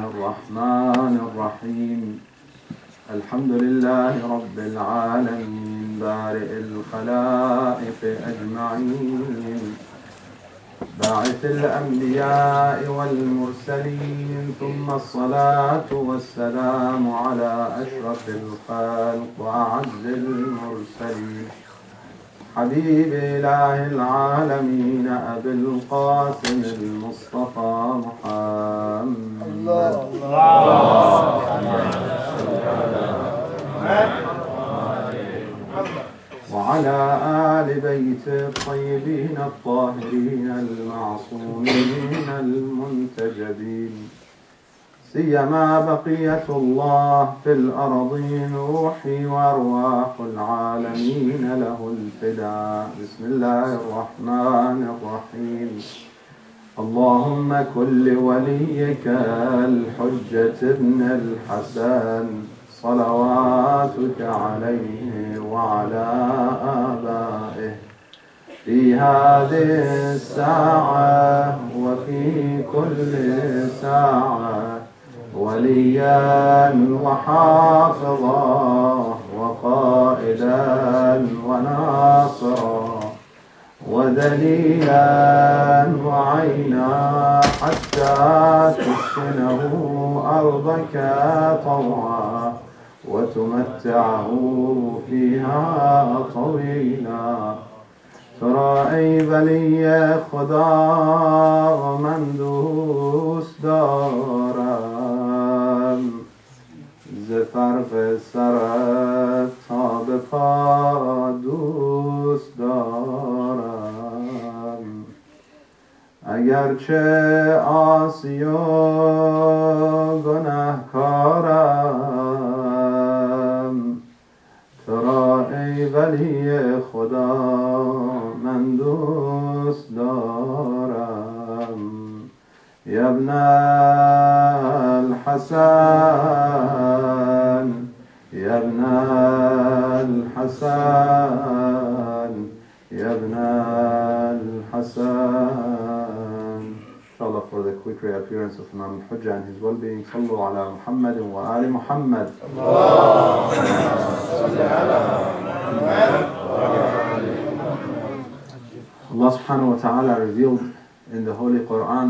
الرحمن الرحيم الحمد لله رب العالمين بارئ الخلائق أجمعين باعث الأنبياء والمرسلين ثم الصلاة والسلام على أشرف الخلق وأعز المرسلين حبيب إله العالمين أبي القاسم المصطفى محمد وعلى آل بيت الطيبين الطاهرين المعصومين المنتجبين سيما بقية الله في الأرضين روحي وأرواح العالمين له الفداء بسم الله الرحمن الرحيم اللهم كن لوليك الحجة ابن الحسن صلواتك عليه وعلى آبائه في هذه الساعة وفي كل ساعة وليا وحافظا وقائدا وناصرا ودليلا وعينا حتى تسكنه أرضك طوعا وتمتعه فيها طويلا ترى ای ولی خدا من دوست دارم ز فرق سرت تا به پا دوست دارم اگرچه عاصی و گناهکارم ترا ای ولی خدا من دوست دارم یا ابن الحسن یا ابن الحسن یا ابن الحسن inshallah for the quick reappearance of Imam al-Hujjah and his well-being sallu ala Muhammad wa ali Muhammad Allah subhanahu wa ta'ala revealed in the Holy Quran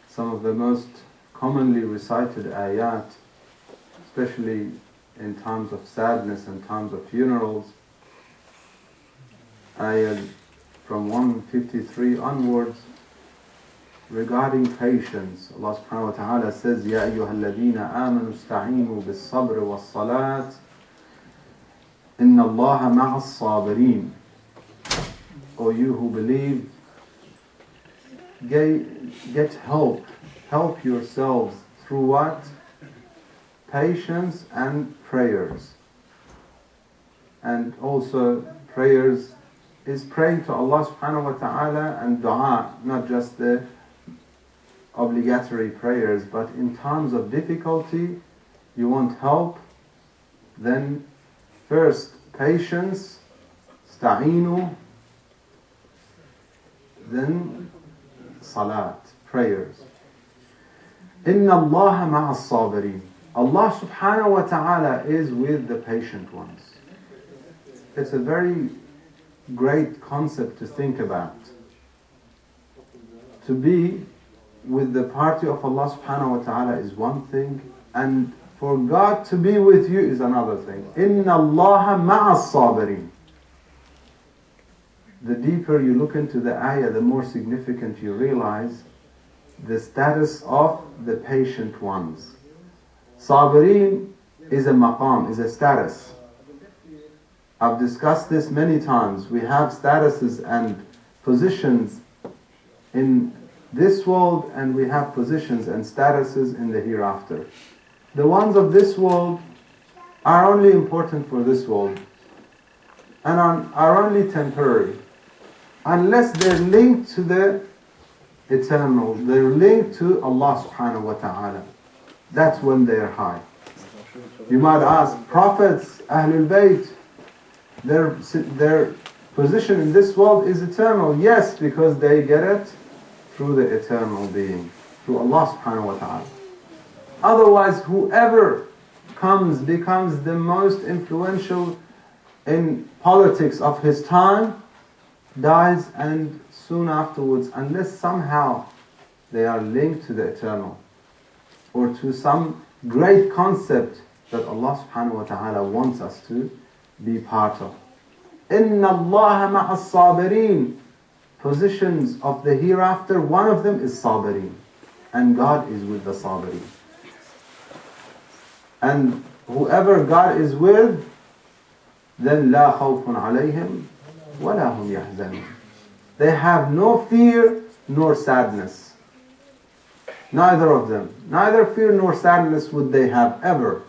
some of the most commonly recited ayat, especially in times of sadness and times of funerals. Ayat from 153 onwards regarding patience. Allah subhanahu wa ta'ala says, Ya ayyuhalladhina amanu ista'inu bis-sabr was-salat inna Allaha ma'as-sabirin. O you who believe, get help yourselves through what? Patience and prayers. And also prayers is praying to Allah subhanahu wa ta'ala and dua, not just the obligatory prayers, but in times of difficulty, you want help, then first patience, sta'inu, then salat, prayers. Inna Allaha ma'as sabirin. Allah subhanahu wa ta'ala is with the patient ones. It's a very great concept to think about. To be with the party of Allah subhanahu wa ta'ala is one thing, and for God to be with you is another thing. Inna Allaha ma'as sabirin. The deeper you look into the ayah, the more significant you realize the status of the patient ones. Sabirin is a maqam, is a status. I've discussed this many times. We have statuses and positions in this world, and we have positions and statuses in the hereafter. The ones of this world are only important for this world and are only temporary, unless they're linked to the eternal, they're linked to Allah subhanahu wa ta'ala. That's when they're high. You might ask, prophets, Ahlul Bayt, their position in this world is eternal. Yes, because they get it through the eternal being, through Allah subhanahu wa ta'ala. Otherwise, whoever becomes the most influential in politics of his time, dies, and soon afterwards, unless somehow they are linked to the eternal or to some great concept that Allah subhanahu wa ta'ala wants us to be part of. Inna Allah ma'as sabirin. Positions of the hereafter, one of them is sabirin. And God is with the sabirin. And whoever God is with, then la khawfun alayhim wa la hum yahzanun. They have no fear nor sadness. Neither of them. Neither fear nor sadness would they have ever.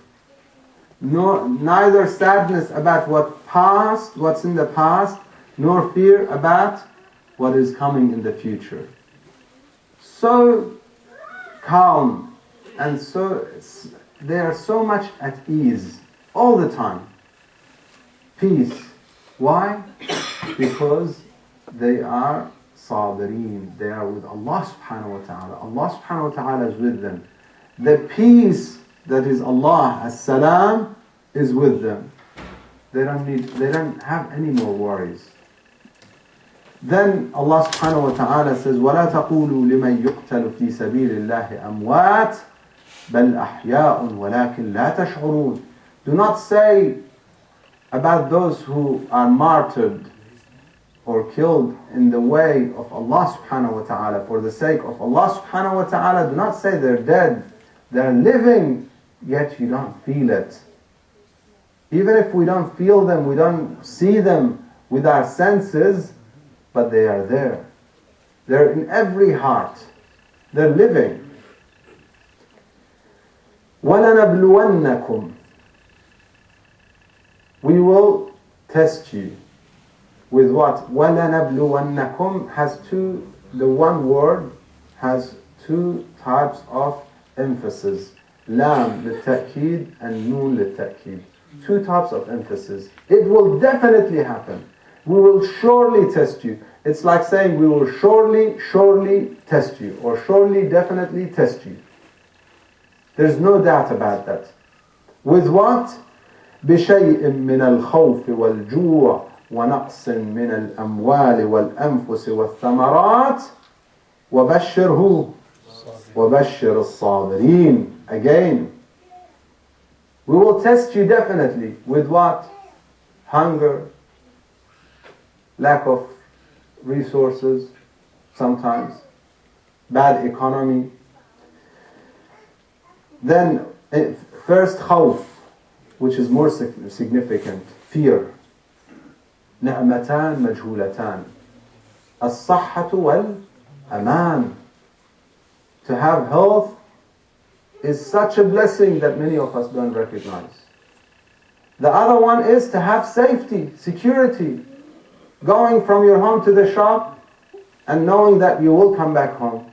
Neither sadness about what's in the past, nor fear about what is coming in the future. So calm, and they are so much at ease all the time. Peace. Why? Because they are sabirin. They are with Allah subhanahu wa ta'ala. Allah subhanahu wa ta'ala is with them. The peace that is Allah, as-salam, is with them. They don't have any more worries. Then Allah subhanahu wa ta'ala says, وَلَا تَقُولُوا لِمَنْ يُقْتَلُ فِي سَبِيلِ اللَّهِ أَمْوَاتٍ بَلْ أَحْيَاءٌ وَلَكِنْ لَا تَشْعُرُونَ. Do not say about those who are martyred or killed in the way of Allah subhanahu wa ta'ala, for the sake of Allah subhanahu wa ta'ala, do not say they're dead. They're living, yet you don't feel it. Even if we don't feel them, we don't see them with our senses, but they are there. They're in every heart. They're living. وَلَنَبْلُوَنَّكُمْ. We will test you. With what? وَلَنَبْلُوَنَّكُمْ has the one word has two types of emphasis. Lam للتأكيد and Noon للتأكيد. Two types of emphasis. It will definitely happen. We will surely test you. It's like saying we will surely test you, or surely, definitely test you. There's no doubt about that. With what? بشيء من الخوف والجوع ونقص من الأموال والأنفس والثمرات وبشره وبشر الصابرين. Again, we will test you definitely. With what? Hunger, lack of resources, sometimes bad economy. Then first khawf, which is more significant, fear. نعمتان مجهولتان الصحة والأمان. To have health is such a blessing that many of us don't recognize. The other one is to have safety, security. Going from your home to the shop and knowing that you will come back home.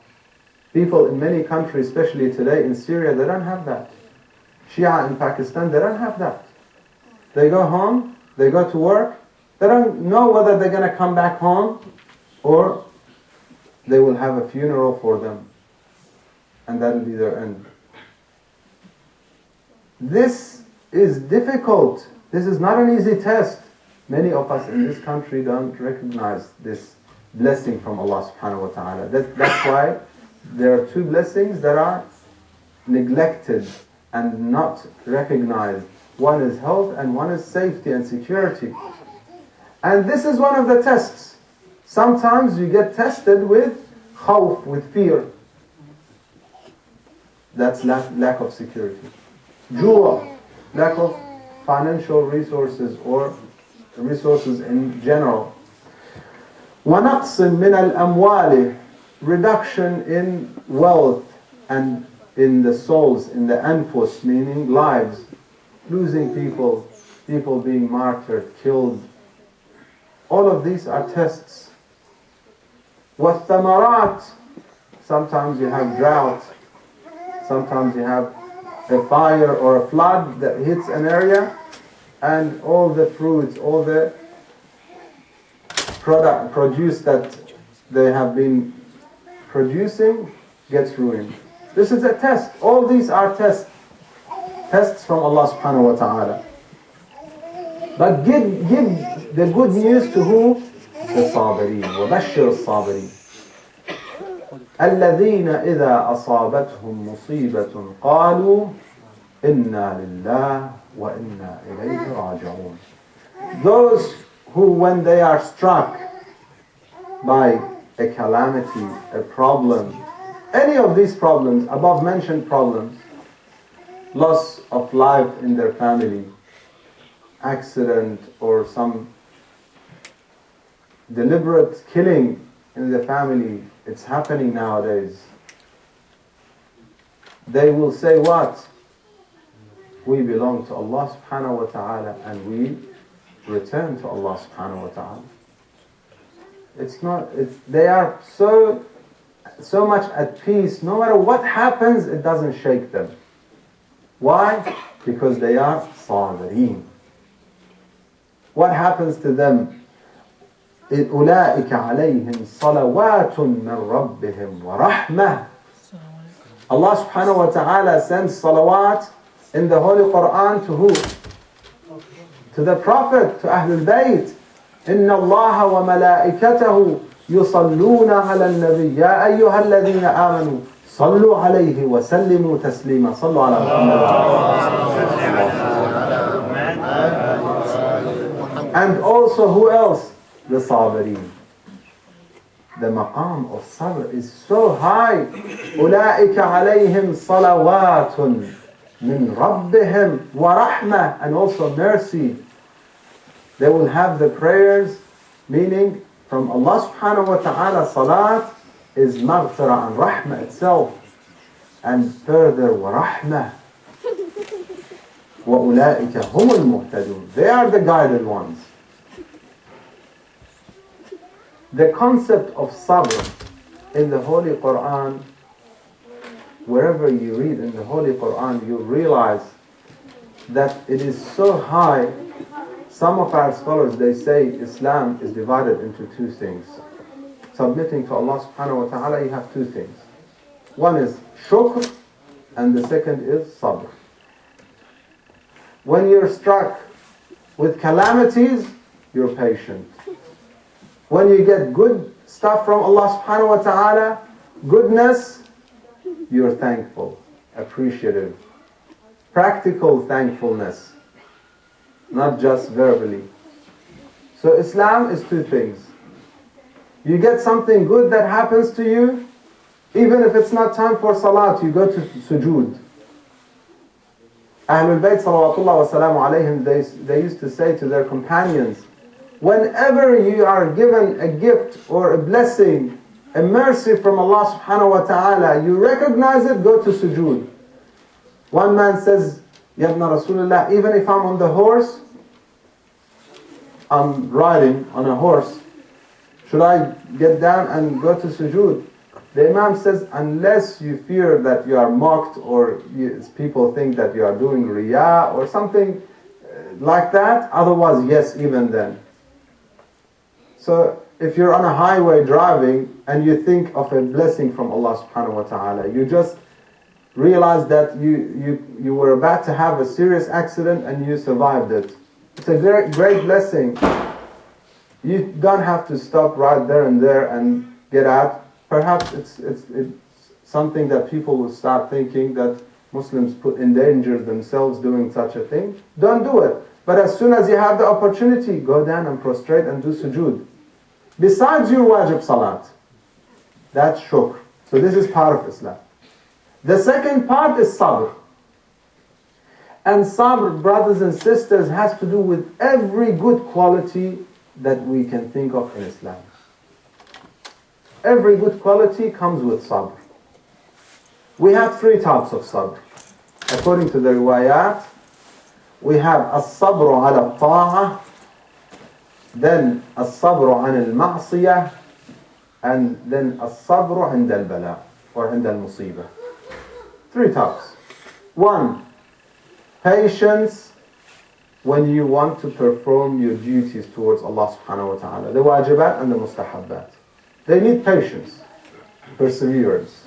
People in many countries, especially today in Syria, they don't have that. Shia in Pakistan, they don't have that. They go home, they go to work, they don't know whether they're going to come back home or they will have a funeral for them. And that will be their end. This is difficult. This is not an easy test. Many of us in this country don't recognize this blessing from Allah subhanahu wa ta'ala. That's why there are two blessings that are neglected and not recognized. One is health and one is safety and security. And this is one of the tests. Sometimes you get tested with khawf, with fear. That's lack of security. Jua, lack of financial resources or resources in general. وَنَقْصٍ مِنَ الْأَمْوَالِ. Reduction in wealth and in the souls, in the anfus, meaning lives. Losing people being martyred, killed. All of these are tests. وَالثَّمَرَاتِ. Sometimes you have drought. Sometimes you have a fire or a flood that hits an area, and all the fruits, all the produce that they have been producing gets ruined. This is a test. All these are tests from Allah subhanahu wa ta'ala. But give the good news to who? The Sabirin. وَبَشِّرِ الصَّابِرِينَ الَّذِينَ إِذَا أَصَابَتْهُمْ مُصِيبَةٌ قَالُوا إِنَّا لِلَّهِ وَإِنَّا إِلَيْهِ رَاجِعُونَ. Those who, when they are struck by a calamity, a problem, any of these problems, above mentioned problems, loss of life in their family, accident, or some deliberate killing in the family, it's happening nowadays. They will say what? We belong to Allah subhanahu wa ta'ala and we return to Allah subhanahu wa ta'ala. They are so much at peace. No matter what happens, it doesn't shake them. Why? Because they are sabirin. What happens to them? أُولَٰئِكَ عَلَيْهِمْ صَلَوَاتٌ مِّن رَبِّهِمْ وَرَحْمَةٌ. Allah subhanahu wa ta'ala sends salawat in the Holy Quran to who? To the Prophet, to Ahlul Bayt. إِنَّ اللَّهَ وَمَلَائِكَتَهُ يُصَلُّونَ عَلَى النَّبِيِّ يَا أَيُّهَا الَّذِينَ آمَنُوا صَلُّوا عَلَيْهِ وَسَلِّمُوا تَسْلِيمًا. صلوا على محمد. And also who else? The Sabirin. The maqam of sabr is so high. أُولَٰئِكَ عَلَيْهِمْ صَلَوَاتٌ مِّن رَبِّهِمْ وَرَحْمَةٌ. And also mercy. They will have the prayers, meaning from Allah subhanahu wa ta'ala. Salat is maghfirah and rahmah itself. And further, وَرَحْمَةٌ. وَأُولَٰئِكَ هُمُ الْمُهْتَدُونَ. They are the guided ones. The concept of sabr in the Holy Quran, wherever you read in the Holy Quran, you realize that it is so high. Some of our scholars, they say Islam is divided into two things. Submitting to Allah subhanahu wa ta'ala, you have two things. One is shukr, and the second is sabr. When you're struck with calamities, you're patient. When you get good stuff from Allah subhanahu wa ta'ala, goodness, you're thankful, appreciative. Practical thankfulness, not just verbally. So Islam is two things. You get something good that happens to you, even if it's not time for salat, you go to sujood. Ahlul Bayt salawatullah wa salamu alayhim, they used to say to their companions, whenever you are given a gift or a blessing, a mercy from Allah subhanahu wa ta'ala, you recognize it, go to sujood. One man says, Ya ibn Rasulullah, even if I'm on the horse, I'm riding on a horse, should I get down and go to sujood? The Imam says, unless you fear that you are mocked or people think that you are doing riyah or something like that, otherwise yes, even then. So if you're on a highway driving and you think of a blessing from Allah subhanahu wa ta'ala, you just realize that you were about to have a serious accident and you survived it. It's a great blessing. You don't have to stop right there and get out. Perhaps it's something that people will start thinking that Muslims endanger themselves doing such a thing. Don't do it. But as soon as you have the opportunity, go down and prostrate and do sujood. Besides your wajib salat, that's shukr. So this is part of Islam. The second part is sabr. And sabr, brothers and sisters, has to do with every good quality that we can think of in Islam. Every good quality comes with sabr. We have three types of sabr. According to the riwayat, we have as-sabru ala ta'ah, then as-sabru an al-ma'siyah, and then as-sabru and al-bala, or and al-musibah. Three types. One, patience when you want to perform your duties towards Allah subhanahu wa ta'ala, the wajibat and the mustahabbat. They need patience, perseverance.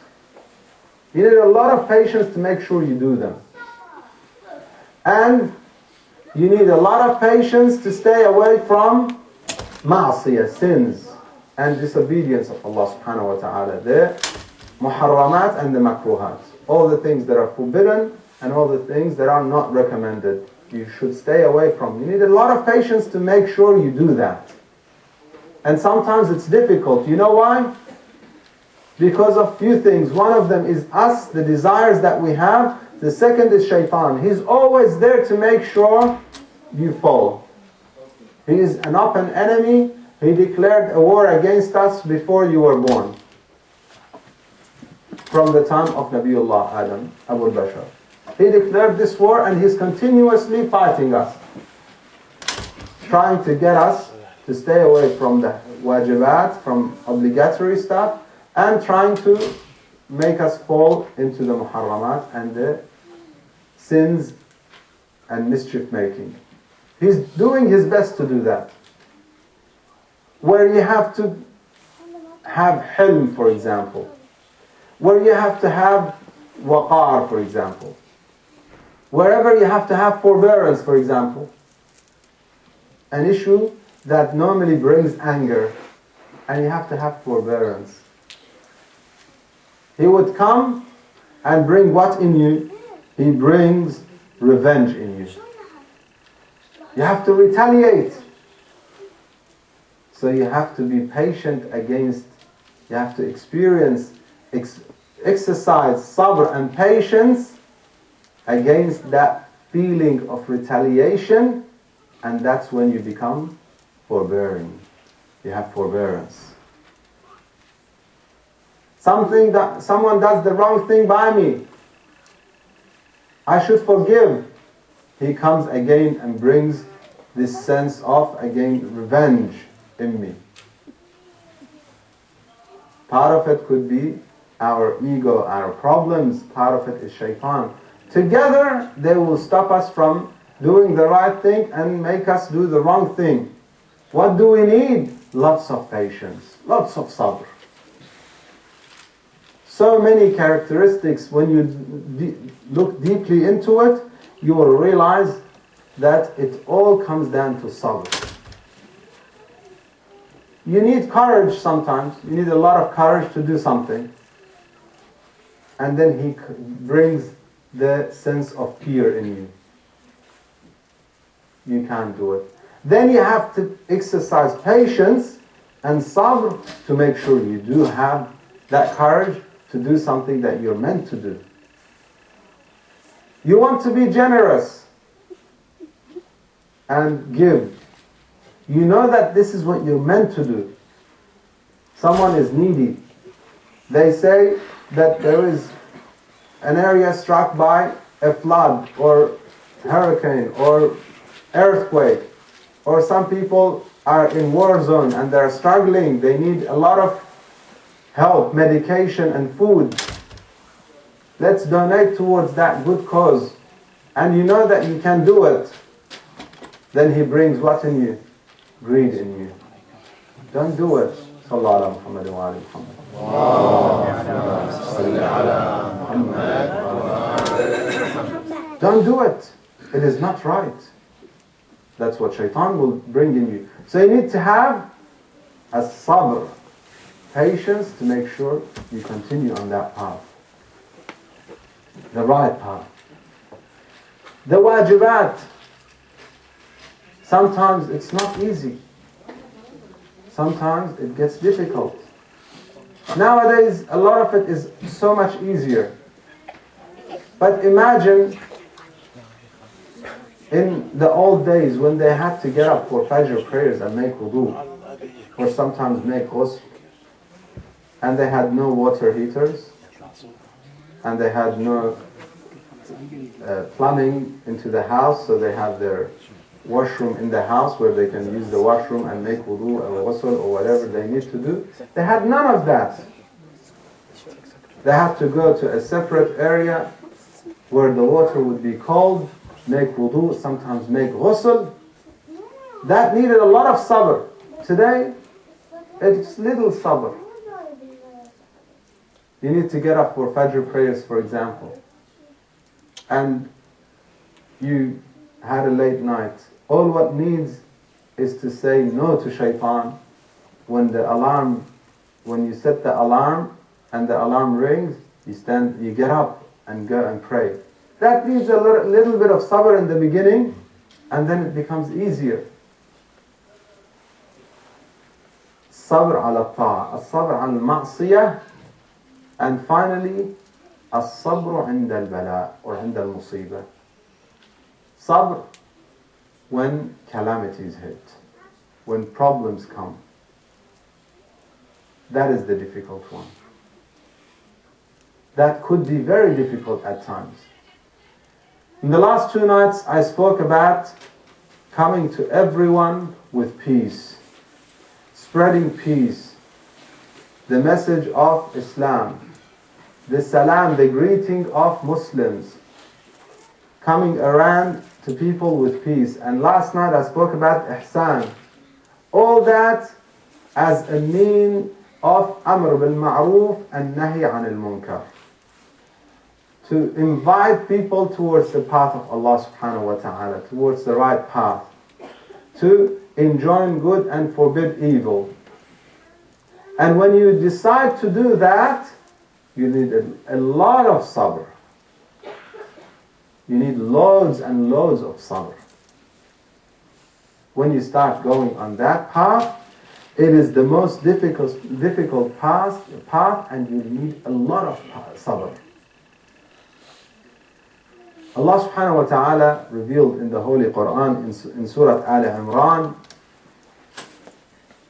You need a lot of patience to make sure you do them. And you need a lot of patience to stay away from ma'asiyah, sins, and disobedience of Allah subhanahu wa ta'ala. The muharramat and the makruhat. All the things that are forbidden and all the things that are not recommended. You should stay away from. You need a lot of patience to make sure you do that. And sometimes it's difficult. You know why? Because of few things. One of them is us, the desires that we have. The second is shaitan. He's always there to make sure you fall. He is an open enemy. He declared a war against us before you were born. From the time of Nabiullah Adam, Abu Bashar. He declared this war and he's continuously fighting us. Trying to get us to stay away from the wajibat, from obligatory stuff, and trying to make us fall into the muharramat and the sins and mischief making. He's doing his best to do that. Where you have to have hilm, for example. Where you have to have waqar, for example. Wherever you have to have forbearance, for example. An issue that normally brings anger, and you have to have forbearance. He would come and bring what in you? He brings revenge in you. You have to retaliate. So you have to be patient against, you have to experience, exercise sabr and patience against that feeling of retaliation, and that's when you become forbearing. You have forbearance. Something that someone does the wrong thing by me, I should forgive. He comes again and brings this sense of, again, revenge in me. Part of it could be our ego, our problems. Part of it is shaitan. Together, they will stop us from doing the right thing and make us do the wrong thing. What do we need? Lots of patience, lots of sabr. So many characteristics. When you look deeply into it, you will realize that it all comes down to sabr. You need courage sometimes. You need a lot of courage to do something. And then he brings the sense of fear in you. You can't do it. Then you have to exercise patience and sabr to make sure you do have that courage to do something that you're meant to do. You want to be generous and give. You know that this is what you're meant to do. Someone is needy. They say that there is an area struck by a flood or hurricane or earthquake, or some people are in war zone and they're struggling. They need a lot of help, medication and food. Let's donate towards that good cause. And you know that you can do it. Then he brings what in you? Greed in you. Don't do it. Sallallahu Muhammad wa ali Muhammad. Don't do it. It is not right. That's what shaitan will bring in you. So you need to have a sabr, patience, to make sure you continue on that path. The right path. The wajibat. Sometimes it's not easy. Sometimes it gets difficult. Nowadays, a lot of it is so much easier. But imagine in the old days when they had to get up for Fajr prayers and make wudu, or sometimes make ghusl, and they had no water heaters, and they had no plumbing into the house, so they have their washroom in the house where they can use the washroom and make wudu or ghusl or whatever they need to do. They had none of that. They had to go to a separate area where the water would be cold, make wudu, sometimes make ghusl. That needed a lot of sabr. Today, it's little sabr. You need to get up for Fajr prayers, for example, and you had a late night. All what needs is to say no to shaitan. When you set the alarm and the alarm rings, you get up and go and pray. That needs a little bit of sabr in the beginning, and then it becomes easier. Sabr ala ta'a, as-sabr ala al-ma'siyah, and finally, as-sabr 'inda al-bala or 'inda al-musibah. Sabr when calamities hit, when problems come. That is the difficult one. That could be very difficult at times. In the last 2 nights, I spoke about coming to everyone with peace, spreading peace, the message of Islam, the salam, the greeting of Muslims, coming around to people with peace. And last night I spoke about ihsan. All that as a mean of amr bil ma'roof and nahi anil munkar. To invite people towards the path of Allah subhanahu wa ta'ala, towards the right path. To enjoin good and forbid evil. And when you decide to do that, you need a lot of sabr. You need loads and loads of sabr. When you start going on that path, it is the most difficult path, and you need a lot of sabr. Allah subhanahu wa ta'ala revealed in the Holy Quran, in Surah Al Imran,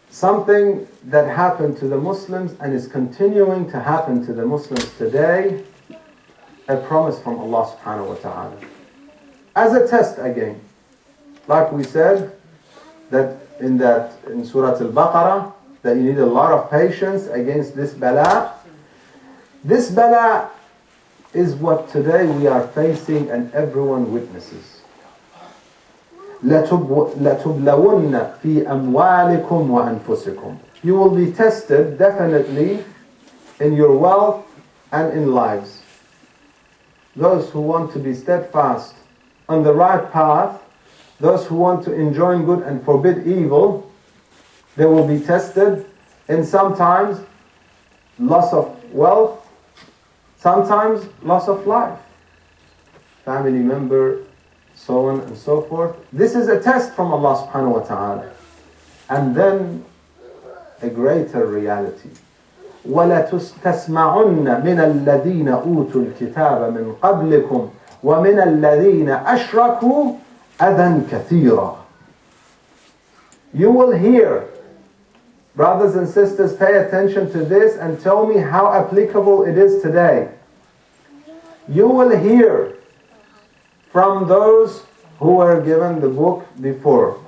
something that happened to the Muslims and is continuing to happen to the Muslims today, a promise from Allah subhanahu wa ta'ala. As a test again, like we said, that in Surah Al-Baqarah, that you need a lot of patience against this bala. This bala is what today we are facing and everyone witnesses. لَتُبْلَوُنَّ فِي أَمْوَالِكُمْ وَأَنفُسِكُمْ. You will be tested definitely in your wealth and in lives. Those who want to be steadfast on the right path, those who want to enjoin good and forbid evil, they will be tested in sometimes loss of wealth, sometimes loss of life, family member, so on and so forth. This is a test from Allah subhanahu wa ta'ala. And then a greater reality. وَلَتُسْتَسْمَعُنَّ مِنَ الَّذِينَ أُوتُوا الْكِتَابَ مِنْ قَبْلِكُمْ وَمِنَ الَّذِينَ أَشْرَكُوا أَذًى كَثِيرًا. You will hear, brothers and sisters, pay attention to this and tell me how applicable it is today. You will hear from those who were given the book before,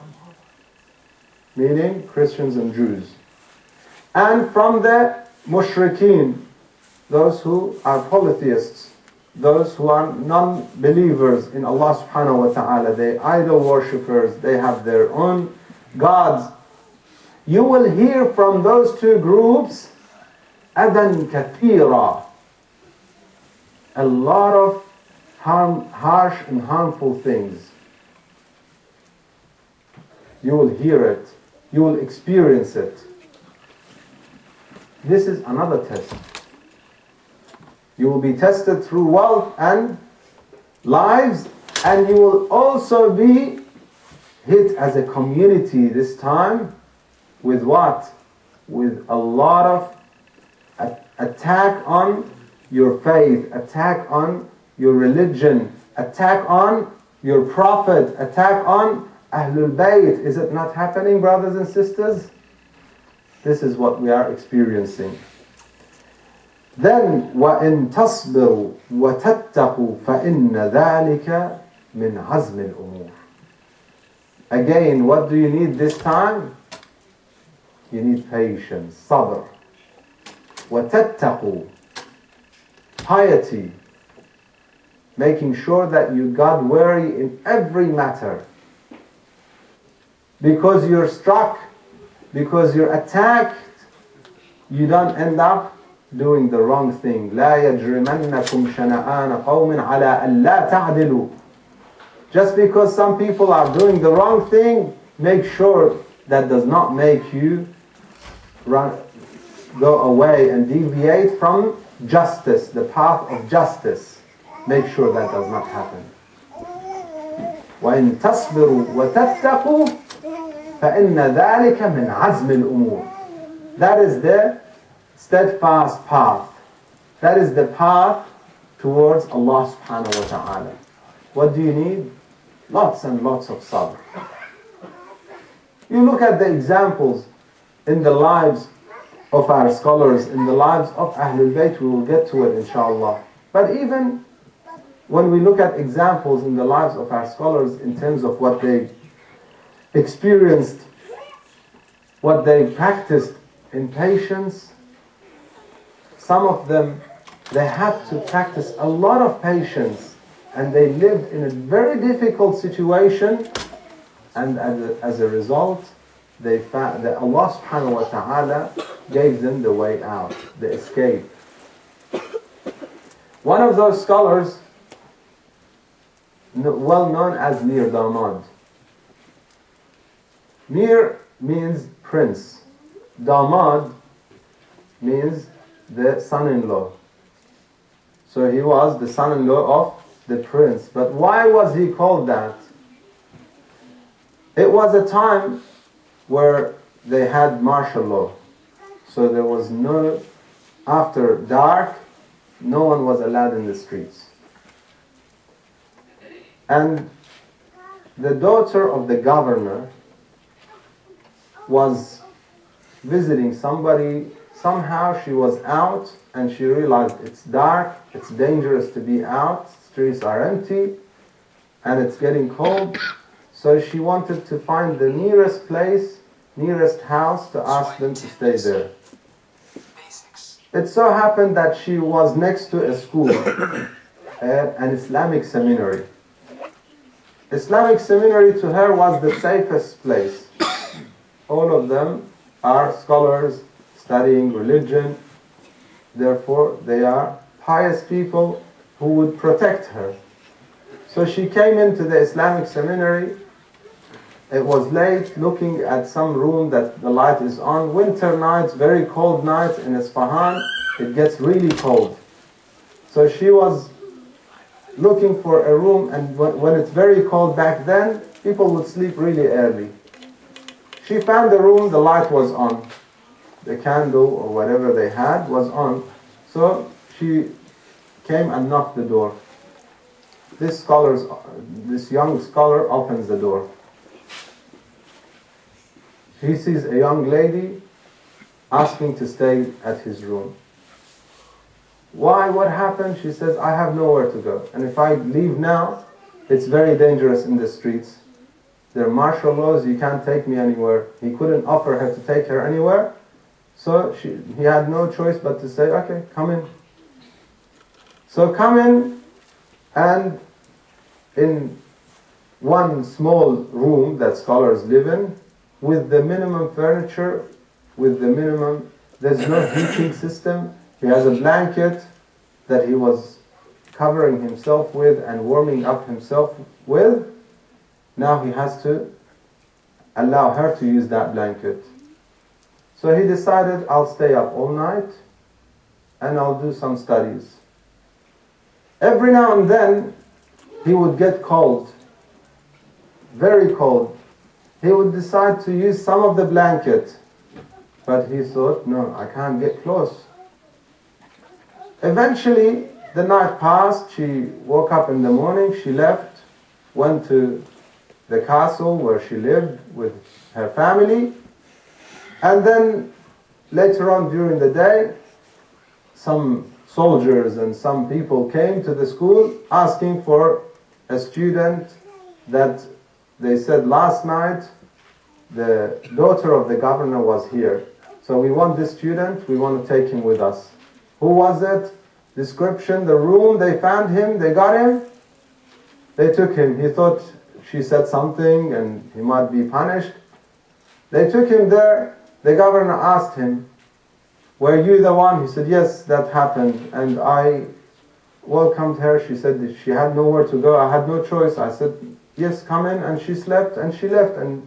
meaning Christians and Jews, and from the mushrikeen, those who are polytheists, those who are non-believers in Allah subhanahu wa ta'ala, they idol worshippers, they have their own gods. You will hear from those two groups أَذًى كَثِيرًا, a lot of harsh and harmful things. You will hear it, you will experience it. This is another test. You will be tested through wealth and lives, and you will also be hit as a community this time with what? With a lot of attack on your faith, attack on your religion, attack on your prophet, attack on Ahlul Bayt. Is it not happening, brothers and sisters? This is what we are experiencing. Then وَإِن تَصْبِرُوا وَتَتَّقُوا فَإِنَّ ذَلِكَ مِنْ عَزْمِ الْأُمُورِ. Again, what do you need this time? You need patience, sabr. وَتَتَّقُوا, piety, making sure that you God wary in every matter. Because you're struck, because you're attacked, you don't end up doing the wrong thing. لا يجرمنكم شنآن قوم على ألا تعدلوا. Just because some people are doing the wrong thing, make sure that does not make you go away and deviate from justice, the path of justice. Make sure that does not happen. وَإِن تَصْبِرُوا وَتَتَّقُوا فَإِنَّ ذَلِكَ مِنْ عَزْمِ الْأُمُورِ. That is the steadfast path. That is the path towards Allah subhanahu wa ta'ala. What do you need? Lots and lots of sabr. You look at the examples in the lives of our scholars, in the lives of Ahlul Bayt, we will get to it inshallah. But even when we look at examples in the lives of our scholars in terms of what they experienced, what they practiced in patience, some of them, they had to practice a lot of patience, and they lived in a very difficult situation, and as a result, they found that Allah subhanahu wa ta'ala gave them the way out, the escape. One of those scholars, well known as Mir Damad. Mir means prince. Damad means the son-in-law. So he was the son-in-law of the prince. But why was he called that? It was a time where they had martial law. So there was no, after dark, no one was allowed in the streets. And the daughter of the governor was visiting somebody. Somehow she was out and she realized it's dark, it's dangerous to be out, streets are empty, and it's getting cold. So she wanted to find the nearest place, nearest house, to ask them to stay there. It so happened that she was next to a school, an Islamic seminary. Islamic seminary to her was the safest place. All of them are scholars studying religion. Therefore, they are pious people who would protect her. So she came into the Islamic seminary. It was late, looking at some room that the light is on. Winter nights, very cold nights in Isfahan, it gets really cold. So she was looking for a room, and when it's very cold back then, people would sleep really early. She found a room, the light was on. The candle or whatever they had was on. So she came and knocked the door. This young scholar opens the door. He sees a young lady asking to stay at his room. Why? What happened? She says, I have nowhere to go. And if I leave now, it's very dangerous in the streets. There are martial laws, you can't take me anywhere. He couldn't offer her to take her anywhere. So he had no choice but to say, okay, come in. So come in, and in one small room that scholars live in, with the minimum furniture, there's no heating system. He has a blanket that he was covering himself with and warming up himself with. Now he has to allow her to use that blanket. So he decided, I'll stay up all night and I'll do some studies. Every now and then he would get cold, very cold. He would decide to use some of the blanket, but he thought, no, I can't get close. Eventually, the night passed, she woke up in the morning, she left, went to the castle where she lived with her family, and then later on during the day, some soldiers and some people came to the school asking for a student that they said last night the daughter of the governor was here. So we want this student, we want to take him with us. Who was it? Description, the room, they found him, they got him, they took him. He thought she said something and he might be punished. They took him there. The governor asked him, were you the one? He said, yes, that happened. And I welcomed her. She said that she had nowhere to go. I had no choice. I said, yes, come in. And she slept and she left. And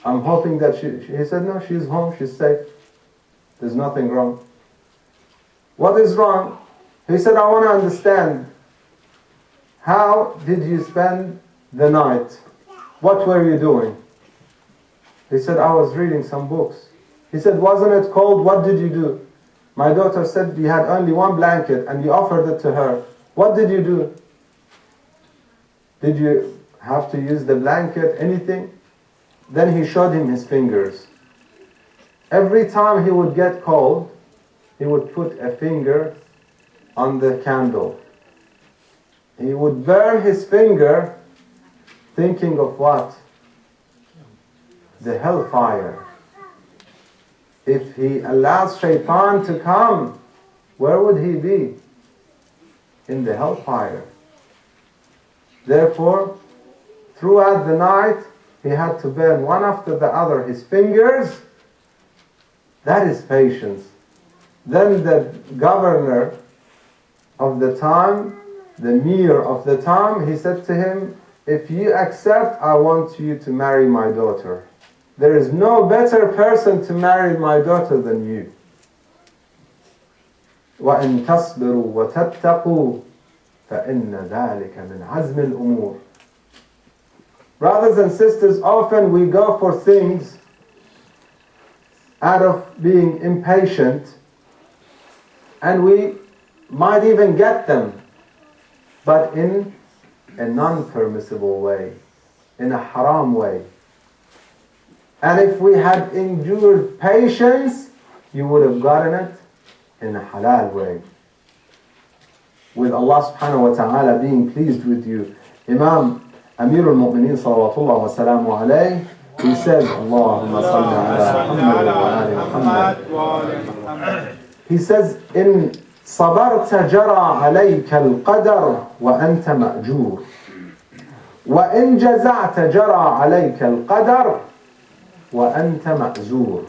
I'm hoping that he said, no, she's home. She's safe. There's nothing wrong. What is wrong? He said, I want to understand. How did you spend the night? What were you doing? He said, I was reading some books. He said, wasn't it cold? What did you do? My daughter said you had only one blanket and you offered it to her. What did you do? Did you have to use the blanket? Anything? Then he showed him his fingers. Every time he would get cold, he would put a finger on the candle. He would burn his finger thinking of what? The hellfire. If he allows Shaitan to come, where would he be? In the hellfire. Therefore, throughout the night, he had to burn one after the other his fingers. That is patience. Then the governor of the time, the mayor of the time, he said to him, if you accept, I want you to marry my daughter. There is no better person to marry my daughter than you. وَإِن تَصْبِرُوا وَتَتَّقُوا فَإِنَّ ذَلِكَ مِنْ عَزْمِ الْأُمُورِ. Brothers and sisters, often we go for things out of being impatient, and we might even get them, but in a non-permissible way, in a haram way. And if we had endured patience, you would have gotten it in a halal way. With Allah subhanahu wa ta'ala being pleased with you. Imam Amir al-Mu'mineen salawatullah wa salamu alayhi, he says, Allahumma salli ala Muhammad wa ali Muhammad. He says, in صبرت جرى عليك القدر وأنت مأجور وإن جزعت جرى عليك القدر وأنت مأزور.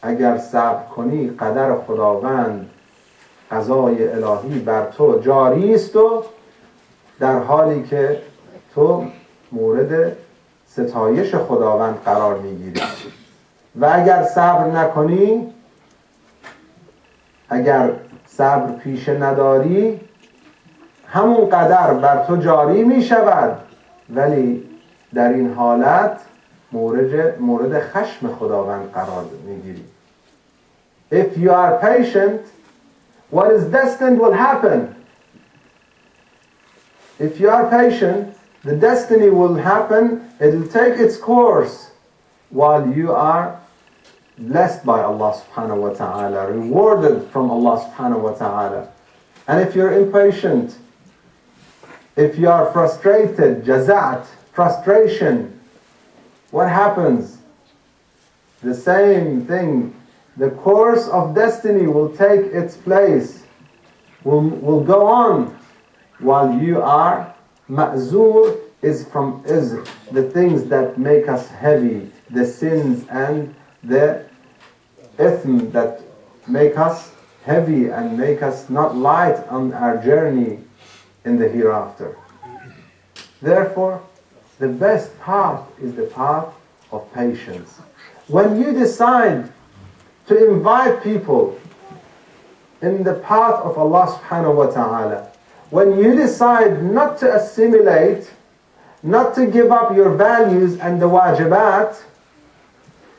اگر صبر کنی قدر خداوند قضای الهی بر تو جاری است و در حالی که تو مورد ستایش خداوند قرار میگیری. و اگر صبر نکنی، اگر صبر پیش نداری، همون قدر بر تو جاری می شود، ولی در این حالت مورد خشم خداوند قرار میگیری. If you are patient, what is destined will happen. If you are patient, the destiny will happen, it will take its course while you are blessed by Allah subhanahu wa ta'ala, rewarded from Allah subhanahu wa ta'ala. And if you're impatient, if you are frustrated, jazat, frustration, what happens? The same thing. The course of destiny will take its place, will go on while you are ma'zur is the things that make us heavy, the sins and the ithm that make us heavy and make us not light on our journey in the hereafter. Therefore, the best path is the path of patience. When you decide to invite people in the path of Allah subhanahu wa ta'ala, when you decide not to assimilate, not to give up your values and the wajibat,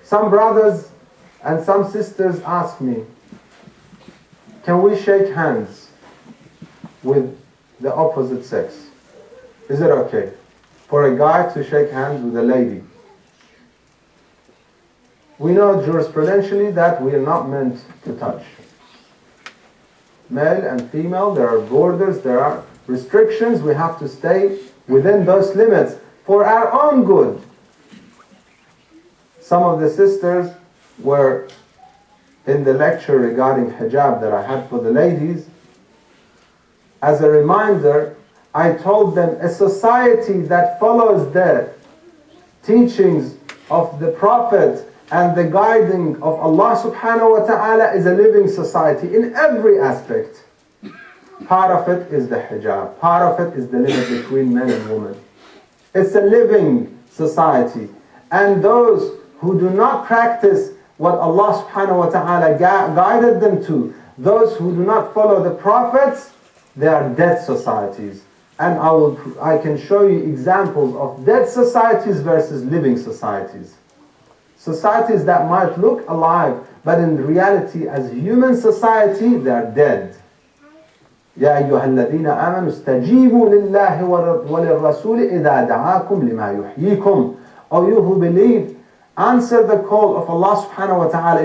some brothers and some sisters ask me, can we shake hands with the opposite sex? Is it okay for a guy to shake hands with a lady? We know jurisprudentially that we are not meant to touch. Male and female, there are borders, there are restrictions, we have to stay within those limits for our own good. Some of the sisters were in the lecture regarding hijab that I had for the ladies. As a reminder, I told them a society that follows the teachings of the Prophet and the guiding of Allah subhanahu wa ta'ala is a living society in every aspect. Part of it is the hijab. Part of it is the limit between men and women. It's a living society. And those who do not practice what Allah subhanahu wa ta'ala guided them to, those who do not follow the prophets, they are dead societies. And I can show you examples of dead societies versus living societies. Societies that might look alive, but in reality as human society, they are dead. يا أيها الذين آمنوا استجيبوا لله وللرسول إذا دعاكم لما يحييكم. O you who believe, answer the call of Allah subhanahu wa ta'ala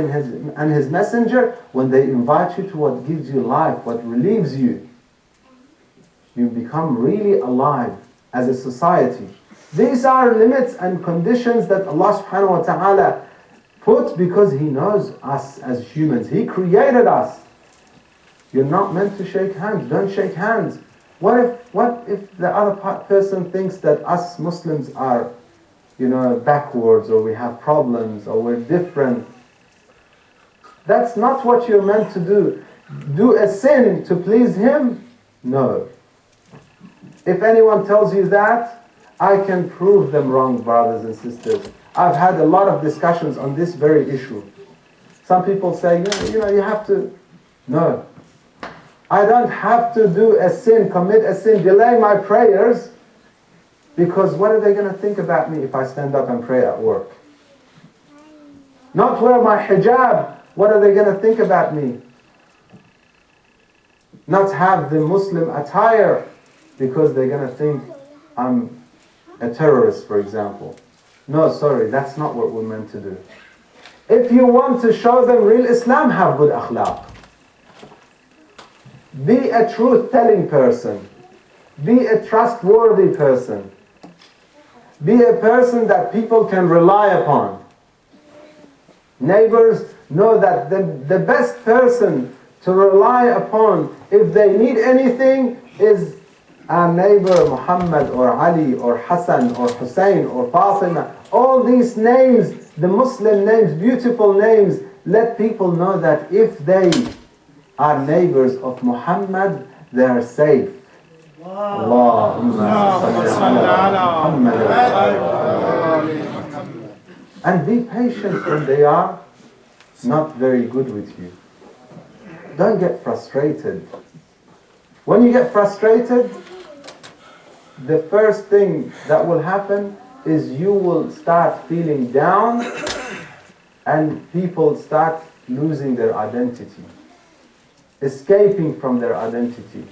and His Messenger when they invite you to what gives you life, what relieves you. You become really alive as a society. These are limits and conditions that Allah subhanahu wa ta'ala put because He knows us as humans. He created us. You're not meant to shake hands. Don't shake hands. What if the other person thinks that us Muslims are, backwards, or we have problems, or we're different? That's not what you're meant to do. Do a sin to please him? No. If anyone tells you that, I can prove them wrong, brothers and sisters. I've had a lot of discussions on this very issue. Some people say, you have to. No. I don't have to do a sin, commit a sin, delay my prayers, because what are they going to think about me if I stand up and pray at work? Not wear my hijab, what are they going to think about me? Not have the Muslim attire, because they're going to think I'm a terrorist, for example. No, sorry, that's not what we're meant to do. If you want to show them real Islam, have good akhlaq. Be a truth-telling person. Be a trustworthy person. Be a person that people can rely upon. Neighbors know that the best person to rely upon if they need anything is our neighbor Muhammad or Ali or Hassan or Hussein or Fatima. All these names, the Muslim names, beautiful names, let people know that if they are neighbors of Muhammad, they are safe. And be patient when they are not very good with you. Don't get frustrated. When you get frustrated, the first thing that will happen is you will start feeling down and people start losing their identity, escaping from their identity.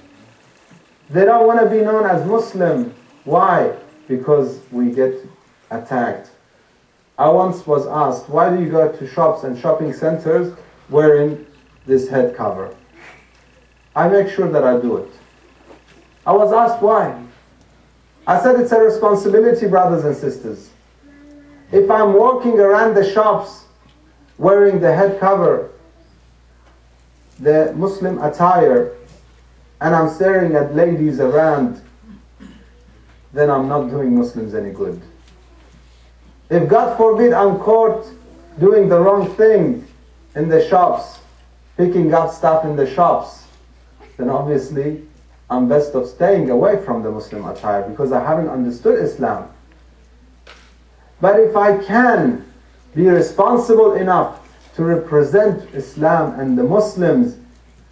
They don't want to be known as Muslim. Why? Because we get attacked. I once was asked, why do you go to shops and shopping centers wearing this head cover? I make sure that I do it. I was asked why. I said it's a responsibility, brothers and sisters. If I'm walking around the shops wearing the head cover, the Muslim attire, and I'm staring at ladies around, then I'm not doing Muslims any good. If God forbid I'm caught doing the wrong thing in the shops, picking up stuff in the shops, then obviously I'm best of staying away from the Muslim attire because I haven't understood Islam. But if I can be responsible enough to represent Islam and the Muslims,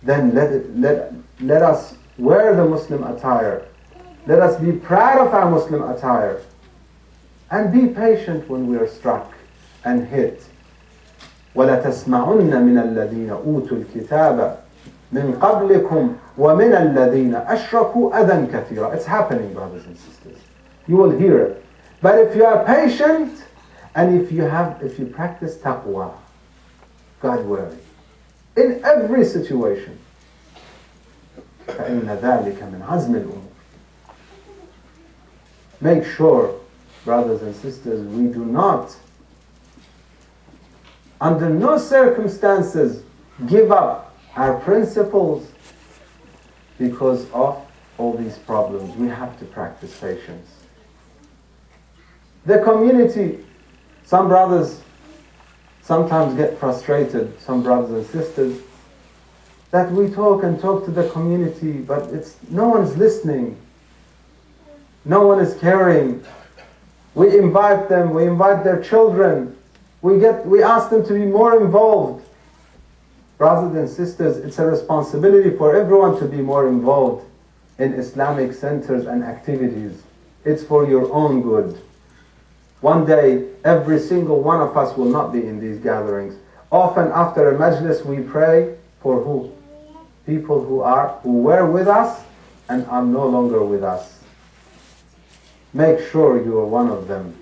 then let us wear the Muslim attire. Let us be proud of our Muslim attire. And be patient when we are struck and hit. وَلَتَسْمَعُنَّ مِنَ الَّذِينَ أُوتُوا الْكِتَابَ مِنْ قَبْلِكُمْ وَمِنَ الَّذِينَ أَشْرَكُوا أَذًى كَثِيرًا. It's happening, brothers and sisters. You will hear it. But if you are patient and if you practice taqwa, God worry, in every situation, فَإِنَّ ذَلِكَ مِنْ عَزْمِ الْأُمُورِ. Make sure, brothers and sisters, we do not, under no circumstances, give up our principles because of all these problems. We have to practice patience. The community, some brothers sometimes get frustrated, some brothers and sisters, that we talk and talk to the community, but no one's listening. No one is caring. We invite them, we invite their children. We ask them to be more involved. Brothers and sisters, it's a responsibility for everyone to be more involved in Islamic centers and activities. It's for your own good. One day, every single one of us will not be in these gatherings. Often after a majlis, we pray for who? People who were with us and are no longer with us. Make sure you are one of them.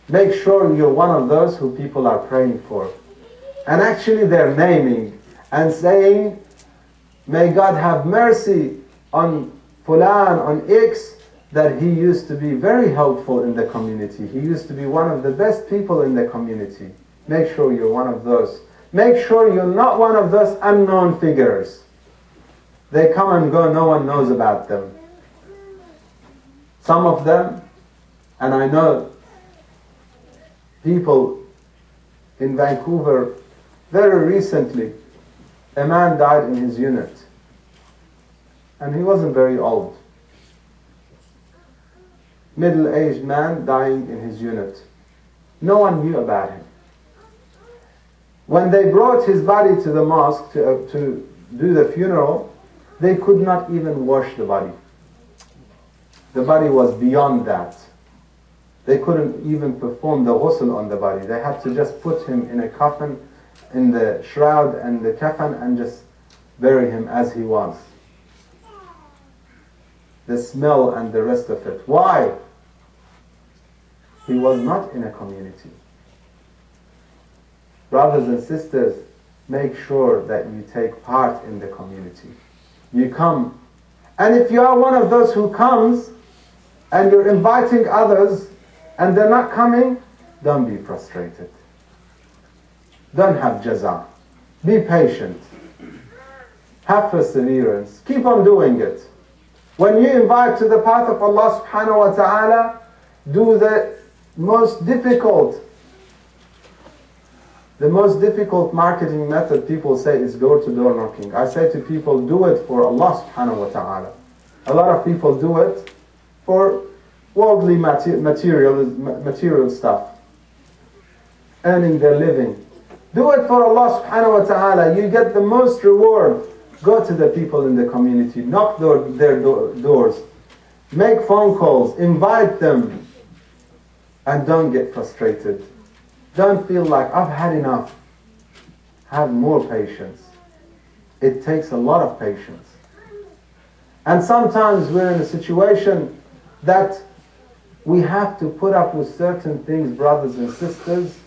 Make sure you're one of those who people are praying for. And actually they're naming and saying, may God have mercy on Fulan, on X, that he used to be very helpful in the community. He used to be one of the best people in the community. Make sure you're one of those. Make sure you're not one of those unknown figures. They come and go, no one knows about them. Some of them, and I know people in Vancouver, very recently, a man died in his unit. And he wasn't very old. Middle-aged man dying in his unit. No one knew about him. When they brought his body to the mosque to do the funeral, they could not even wash the body. The body was beyond that. They couldn't even perform the ghusl on the body. They had to just put him in a coffin, in the shroud and the kafan, and just bury him as he was. The smell and the rest of it. Why? He was not in a community. Brothers and sisters, make sure that you take part in the community. You come. And if you are one of those who comes and you're inviting others and they're not coming, don't be frustrated. Don't have jaza. Be patient. Have perseverance. Keep on doing it. When you invite to the path of Allah subhanahu wa ta'ala, do the most difficult marketing method people say is door-to-door knocking. I say to people, do it for Allah subhanahu wa ta'ala. A lot of people do it for worldly material stuff, earning their living. Do it for Allah subhanahu wa ta'ala. You get the most reward. Go to the people in the community, knock their doors, make phone calls, invite them, and don't get frustrated. Don't feel like, I've had enough. Have more patience. It takes a lot of patience. And sometimes we're in a situation that we have to put up with certain things, brothers and sisters,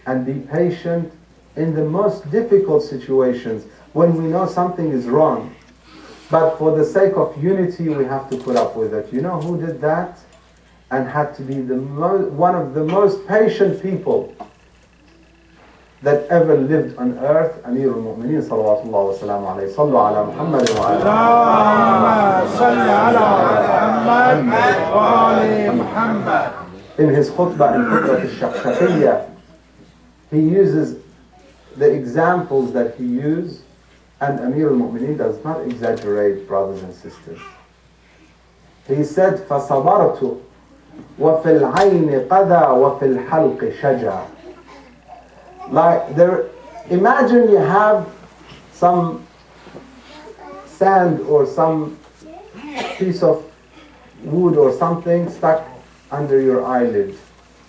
and be patient in the most difficult situations when we know something is wrong. But for the sake of unity, we have to put up with it. You know who did that? And had to be one of the most patient people that ever lived on earth, Amir al-Mu'mineen sallallahu wa sallam alayhi. Sallu ala Muhammad wa ala Muhammad. In his khutbah, in khutbah al-Shaqshaqiyya, he uses the examples that he used, and Amir al-Mu'mineen does not exaggerate, brothers and sisters. He said, فَصَبَرْتُ وَفِي الْعَيْنِ قَذَى وَفِي الْحَلْقِ شَجَى. Like imagine you have some sand or some piece of wood or something stuck under your eyelid,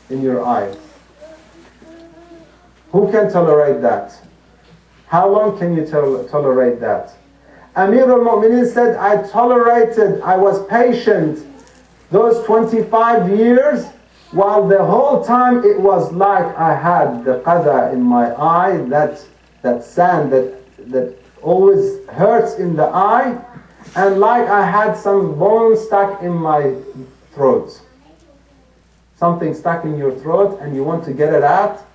in your eye. Who can tolerate that? How long can you tolerate that? Amir al-Mu'mineen said, I was patient those 25 years, while the whole time it was like I had the qadha in my eye, that sand that always hurts in the eye, and like I had some bone stuck in my throat. Something stuck in your throat and you want to get it out.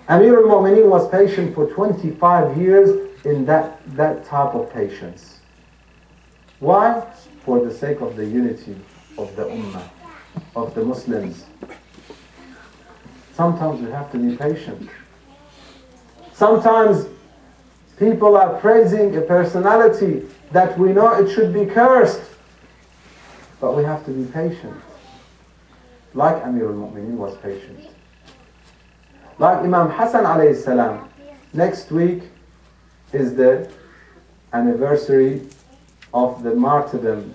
Amir al-Mu'mineen was patient for 25 years in that type of patience. Why? For the sake of the unity of the ummah, of the Muslims. Sometimes we have to be patient. Sometimes people are praising a personality that we know it should be cursed, but we have to be patient. Like Amir al-Mu'mineen was patient. Like Imam Hassan alayhi salam. Next week is the anniversary of the martyrdom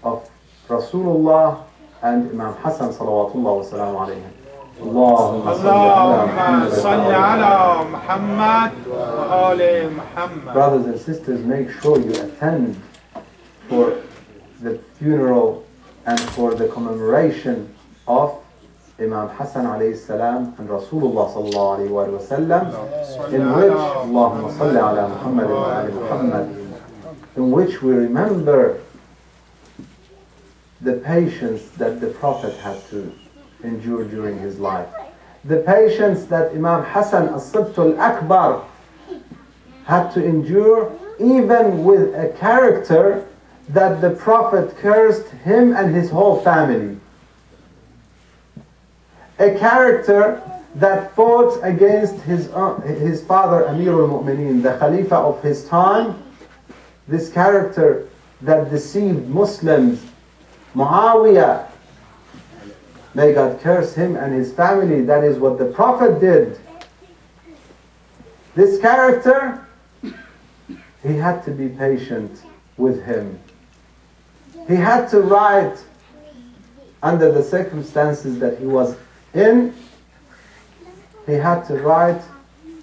of Rasulullah and Imam Hassan salawatullah wa salamu alayhi. Allahumma salli ala Muhammad wa ali Muhammad. Brothers and sisters, make sure you attend for the funeral and for the commemoration of Imam Hassan alayhi salam and Rasulullah sallallahu alayhi wa sallam, in which Allahumma salli ala Muhammad wa ali Muhammad, in which we remember the patience that the Prophet had to endure during his life. The patience that Imam Hassan as-Sibt al-Akbar had to endure even with a character that the Prophet cursed him and his whole family. A character that fought against his father Amir al-Mu'mineen, the Khalifa of his time. This character that deceived Muslims, Muawiyah, may God curse him and his family. That is what the Prophet did. This character, he had to be patient with him. He had to write, under the circumstances that he was in, he had to write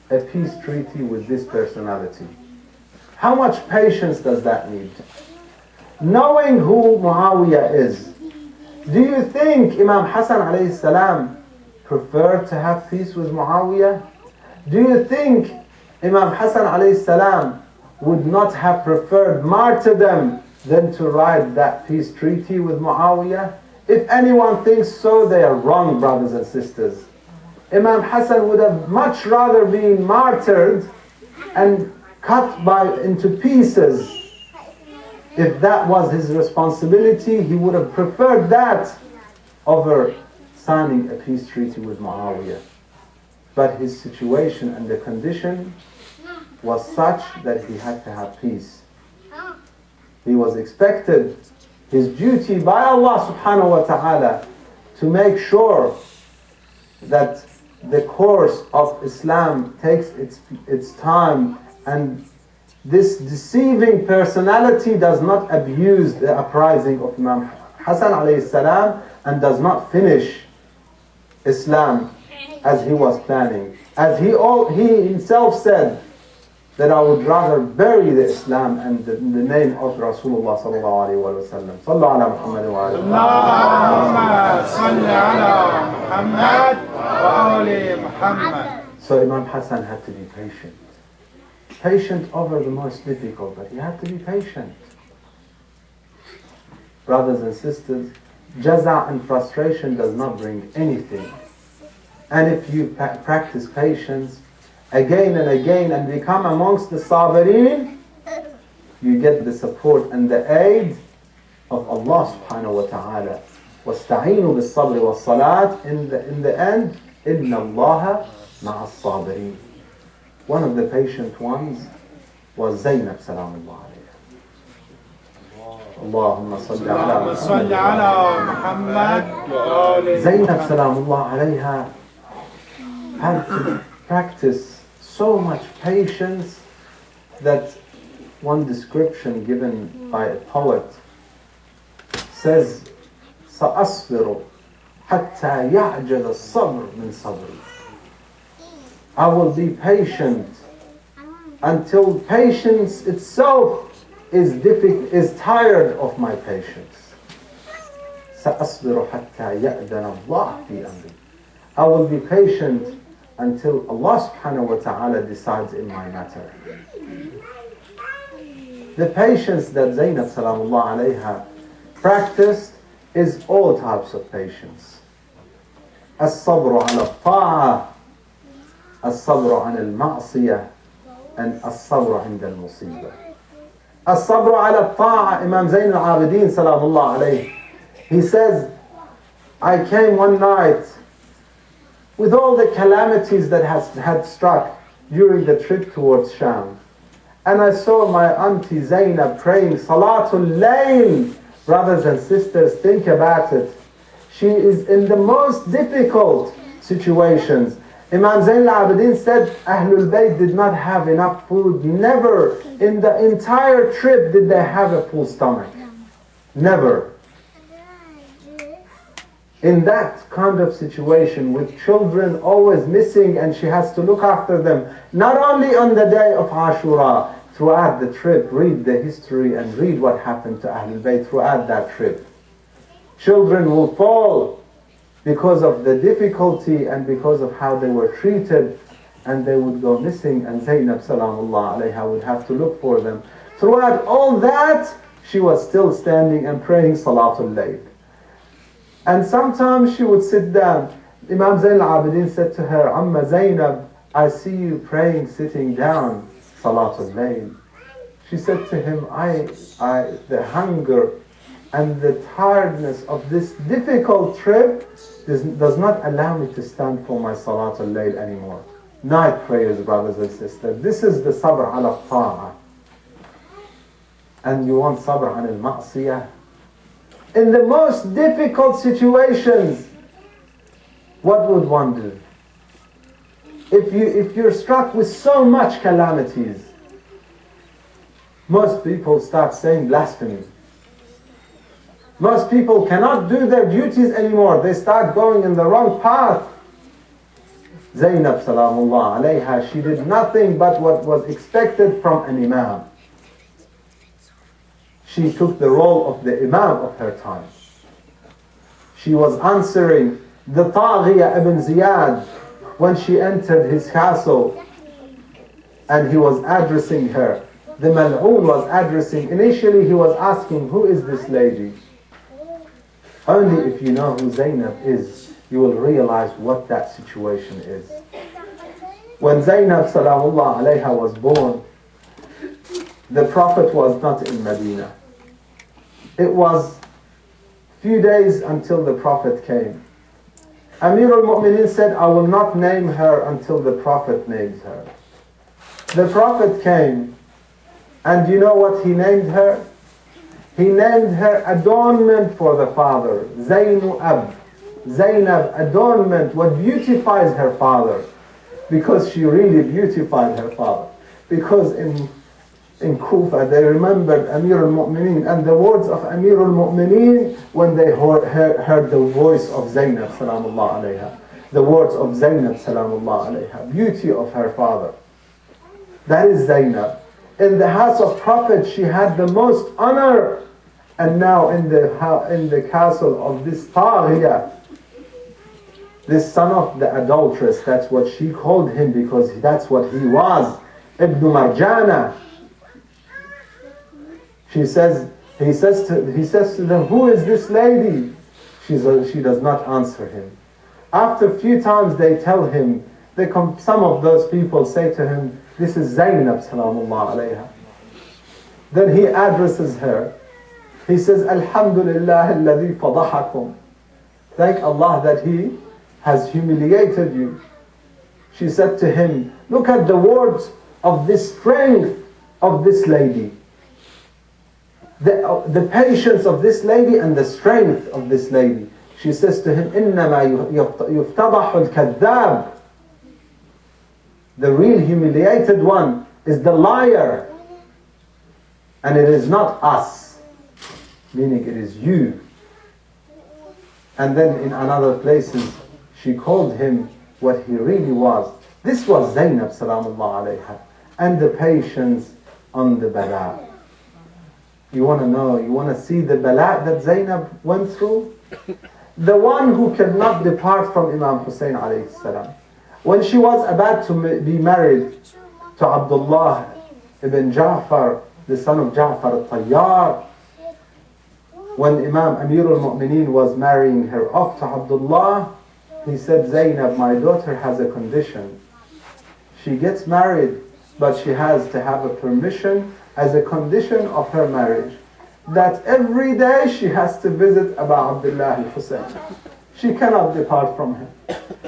a peace treaty with this personality. How much patience does that need? Knowing who Muawiyah is, do you think Imam Hassan alayhi salam preferred to have peace with Muawiyah? Do you think Imam Hassan alayhi salam would not have preferred martyrdom than to write that peace treaty with Muawiyah? If anyone thinks so, they are wrong, brothers and sisters. Imam Hassan would have much rather been martyred and cut into pieces. If that was his responsibility, he would have preferred that over signing a peace treaty with Muawiyah. But his situation and the condition was such that he had to have peace. He was expected, his duty by Allah subhanahu wa ta'ala, to make sure that the course of Islam takes its time, and this deceiving personality does not abuse the uprising of Imam Hassan alayhi salam and does not finish Islam as he was planning. As he himself said, that I would rather bury the Islam and the name of Rasulullah sallallahu alayhi wa sallam. Sallu ala Muhammad wa ala Allahumma salli ala Muhammad wa ali Muhammad. So Imam Hassan had to be patient. Patient over the most difficult, but he had to be patient. Brothers and sisters, jaza and frustration does not bring anything. And if you practice patience again and again and become amongst the sabirin, you get the support and the aid of Allah subhanahu wa ta'ala. وَاسْتَعِينُوا بِالصَّبْرِ وَالصَّلَاةِ. In the end, إِنَّ اللَّهَ مَعَ الصَّابِرِينَ. One of the patient ones was Zaynab salamullah alayha. Allahumma salli ala Muhammad. Zaynab salamullah alayha had to practice so much patience that one description given by a poet says, سأصبر حتى يعجز الصبر من صبري. I will be patient until patience itself is tired of my patience. سأصبر حتى يأذن الله في أمري. I will be patient until Allah subhanahu wa ta'ala decides in my matter. The patience that Zaynab salamullah alayha practiced is all types of patience. الصبر على الطاعة, الصبر عن المعصية, and الصبر عند المصيبة. الصبر على الطاعة, Imam Zayn al-Abidin salamullah alayhi, he says, I came one night with all the calamities that had struck during the trip towards Sham. And I saw my auntie Zainab praying Salatul Layl. Brothers and sisters, think about it. She is in the most difficult situations. Imam Zain al-Abidin said Ahlul Bayt did not have enough food. Never in the entire trip did they have a full stomach. Never. In that kind of situation with children always missing and she has to look after them, not only on the day of Ashura, throughout the trip, read the history and read what happened to Ahlul Bayt throughout that trip. Children will fall because of the difficulty and because of how they were treated, and they would go missing, and Zainab Salamullah alayha would have to look for them. Throughout all that, she was still standing and praying Salatul Layl. And sometimes she would sit down. Imam Zain al-Abidin said to her, Amma Zainab, I see you praying sitting down Salatul Layl. She said to him, the hunger and the tiredness of this difficult trip does not allow me to stand for my Salatul Layl anymore. Night prayers, brothers and sisters. This is the sabr ala ta'ah. And you want sabr ala al-ma'siyah? In the most difficult situations, what would one do? If you're struck with so much calamities, most people start saying blasphemy. Most people cannot do their duties anymore. They start going in the wrong path. Zainab Salamullah alayha, she did nothing but what was expected from an imam. She took the role of the imam of her time. She was answering the Taghiya ibn Ziyad when she entered his castle, and he was addressing her. The Mal'un was addressing. Initially he was asking, who is this lady? Only if you know who Zainab is, you will realize what that situation is. When Zainab Salamullah alayha was born, the Prophet was not in Medina. It was few days until the Prophet came. Amir al-Mu'mineen said, I will not name her until the Prophet names her. The Prophet came, and you know what he named her? He named her adornment for the father, Zainu Ab. Zainab, adornment, what beautifies her father, because she really beautified her father. Because in Kufa, they remembered Amir al-Mu'mineen, and the words of Amir al-Mu'mineen when they heard the voice of Zainab Salamullah alayha. The words of Zainab Salamullah alayha, beauty of her father. That is Zainab. In the house of Prophet, she had the most honor, and now in the castle of this Taghiya, this son of the adulteress, that's what she called him, because that's what he was, Ibn Marjana. He says to them, who is this lady? She does not answer him. After a few times they tell him, some of those people say to him, this is Zainab Salamullah alayha. Then he addresses her. He says, Alhamdulillah alladhi fadahakum. Thank Allah that He has humiliated you. She said to him, look at the words of this strength of this lady. The patience of this lady and the strength of this lady. She says to him, إِنَّمَا يُفْتَضَحُ الْكَذَّابِ. The real humiliated one is the liar. And it is not us. Meaning it is you. And then in another places, she called him what he really was. This was Zainab Salamullah alayha. And the patience on the bala. You want to know, you want to see the bala that Zainab went through? The one who could not depart from Imam Hussein alayhi salam. When she was about to be married to Abdullah ibn Ja'far, the son of Ja'far al-Tayyar, when Imam Amir al-Mu'mineen was marrying her off to Abdullah, he said, Zainab, my daughter has a condition. She gets married, but she has to have a permission as a condition of her marriage, that every day she has to visit Abu Abdullah al-Hussein. She cannot depart from him.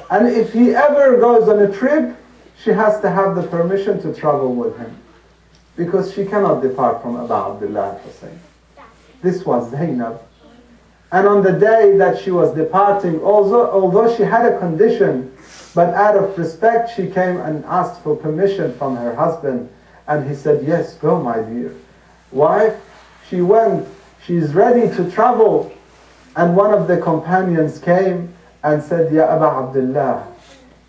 And if he ever goes on a trip, she has to have the permission to travel with him, because she cannot depart from Abu Abdullah al-Hussein. This was Zainab. And on the day that she was departing, although she had a condition, but out of respect she came and asked for permission from her husband, and he said, yes, go my dear. Wife, she went, she's ready to travel. And one of the companions came and said, Ya Abu Abdullah,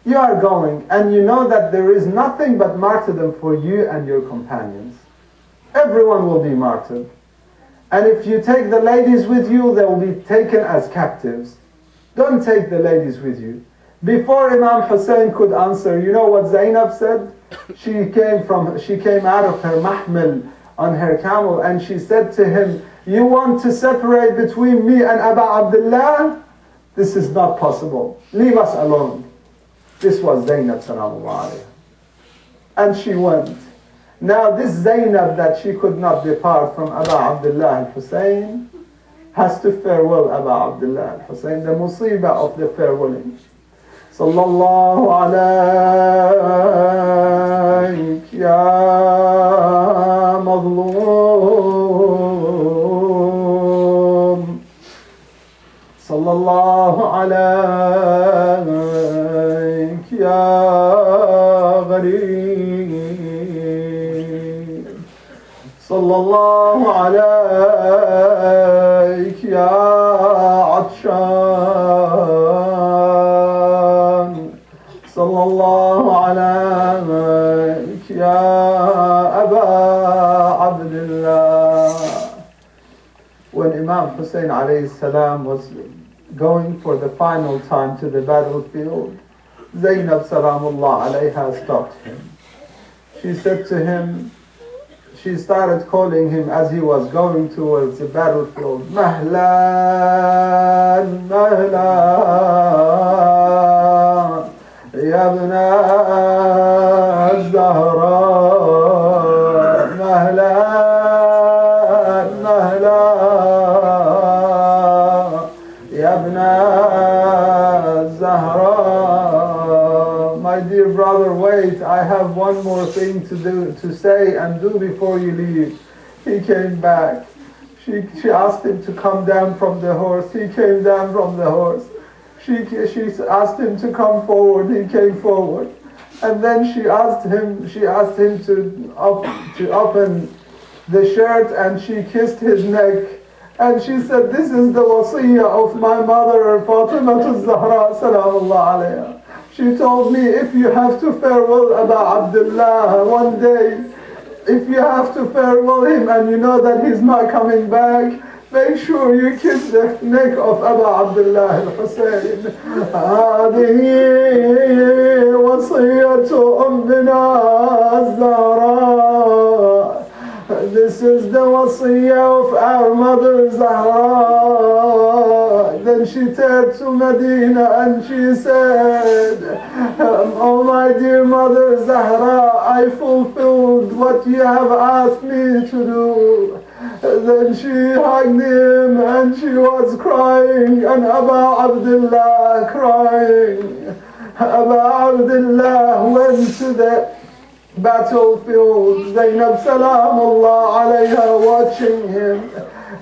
you are going, and you know that there is nothing but martyrdom for you and your companions. Everyone will be martyred. And if you take the ladies with you, they will be taken as captives. Don't take the ladies with you. Before Imam Hussein could answer, you know what Zainab said? She came out of her mahmal on her camel, and she said to him, you want to separate between me and Abu Abdullah? This is not possible. Leave us alone. This was Zainab salamullah alayha. And she went. Now this Zainab that she could not depart from Abu Abdullah al-Hussein has to farewell Abu Abdullah al-Hussein, the musibah of the farewelling. Sallallahu alayk ya mazlum. Sallallahu alayk ya ghareeb. Sallallahu alayk ya atshan. Sallallahu alayk ya Aba Abdullah. When Imam Hussein alayhi salam was going for the final time to the battlefield, Zainab salamullah alayha stopped him. She said to him, she started calling him as he was going towards the battlefield, Mahlan, Mahlan, Ya ibna az-Zahra, Mahlan, Mahlan, Ya ibna az-Zahra. My dear brother, wait, I have one more thing to say and do before you leave. He came back. She asked him to come down from the horse. He came down from the horse. She asked him to come forward. He came forward. And then she asked him to open the shirt, and she kissed his neck. And she said, this is the wasiyah of my mother, Fatima al-Zahra, salamullah alayha. She told me, if you have to farewell Abu Abdullah one day, if you have to farewell him and you know that he's not coming back, make sure you kiss the neck of Abu Abdullah al-Hussein. هذه وصية أمنا الزهراء. This is the wasiyah of our mother Zahra. Then she turned to Medina and she said, oh my dear mother Zahra, I fulfilled what you have asked me to do. Then she hugged him and she was crying, and Abu Abdullah crying. Abu Abdullah went to the battlefield, Zainab salamullah alayha watching him.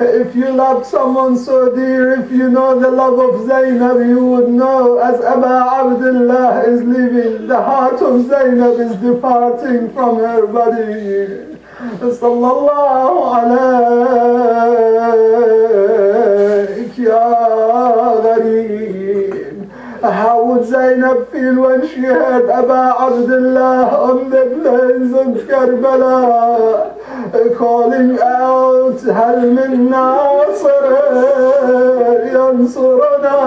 If you love someone so dear, if you know the love of Zainab, you would know as Abu Abdullah is leaving, the heart of Zainab is departing from her body. Sallallahu alayk ya ghareeb. How would Zainab feel when she heard Abu Abdullah on the plains of Karbala calling out, هل من ناصر ينصرنا